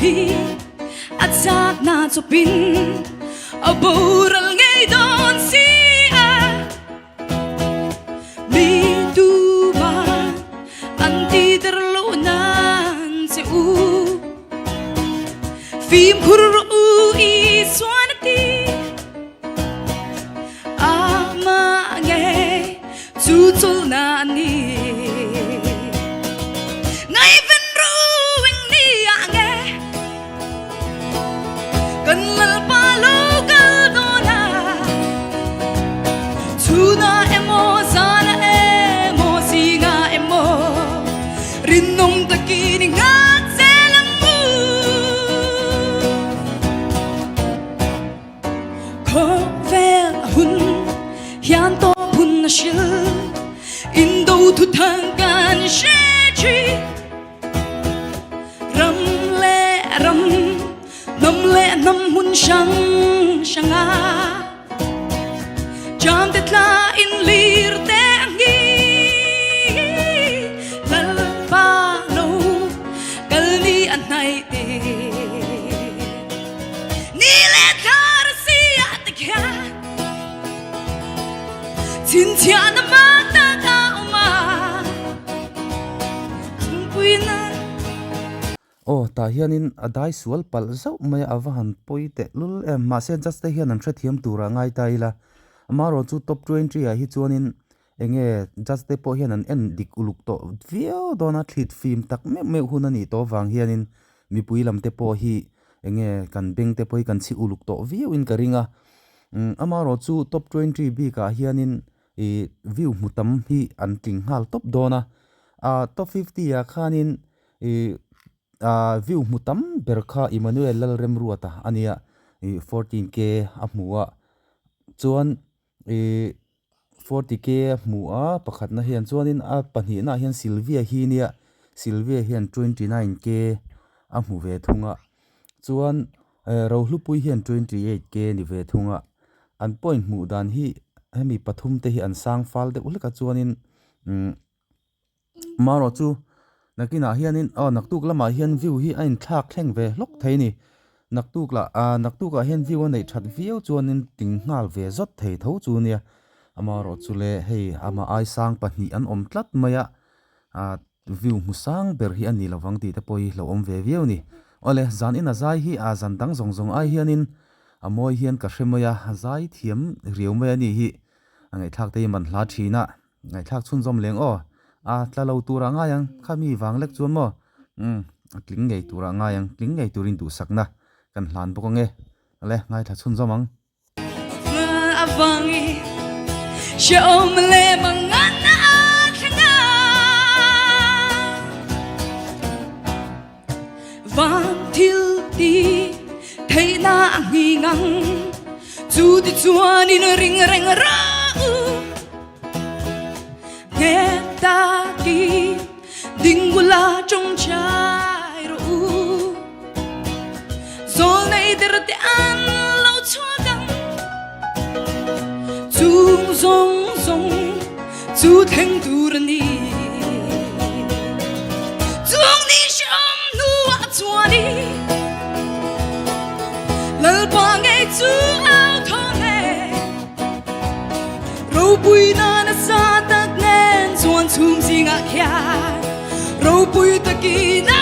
hi at sak na chopin aboral ngay don si a mi tu ba anti derlo nan se u phim khuru i swanati ama nge chu chul na ni ngay vẫn ruing ni ange kan lal palo kal dona chuna emo sana emo singa emo rinnong takini ngat selang mu ko vel hun hian to hun na shil indo thu thang kan she chi ram le ram nam le nam hun shang shanga jam te tla in lir te angi lal pa lo kal ni an nai te ni le tar si at kya chin chia na ma ta ka ma pui na oh ta hianin adai sual pal zau mai awahan poite lul ma se just hian an thra thiam tura ngai taila amaro chu top 20 a hi chuanin enge just te po hian an en dik uluk to vio dona thlit film tak me hunani to wang hianin mi puilam te po hi enge kan beng te poi kan chi uluk to vio in karinga amaro chu top 20 bi ka hianin e view mutam hi an ting hal top dona top 50 a khanin e view mutam berkha Emmanuel lalrem ruata ania 14k amua chuan 40k amua pakhat na hian chuanin a pahni na hian Sylvia hi nia Sylvia hian 29k amu ve thunga chuan Rohlupuii hian 28k ni ve thunga an point mu dan hi hemi pathum te hi an sang fal de ulka chuanin maro chu nakina hianin naktuk lama hian view hi ain thak thleng ve lok theini naktuk a hian view nei that view chuanin tingngal ve zot thei tho chu nia amaro chule hei ama ai sang pahni an om tlat maya view musang ber hi ani lawang ti te poi lo om ve view ni ole zan in a zai hi a zan dang zong ai hianin amoi hian ka hremaya zai thiam riau mai ani hi angai thak te man hla thina ngai thak chun zom leng tla lo tura nga yang khami wang lek chuan mo tling ngei tura nga yang tling ngei turin du sakna kan hlan bok nge ale ngai tha chun zomang avangi shom le mangana thanga van til ti theina ngi ngang chu ti chuan in ring reng ra nghe ta đi đinh gula trong trái ru rồi này để te an lâu chua đắng chu rong rong chu thanh tu đi chuông đi sớm nua chua đi lỡ bỏ ngày chu ao thon nè Rohlupuii na sa tak nen chuan chum singa khia Rohlupuii taki na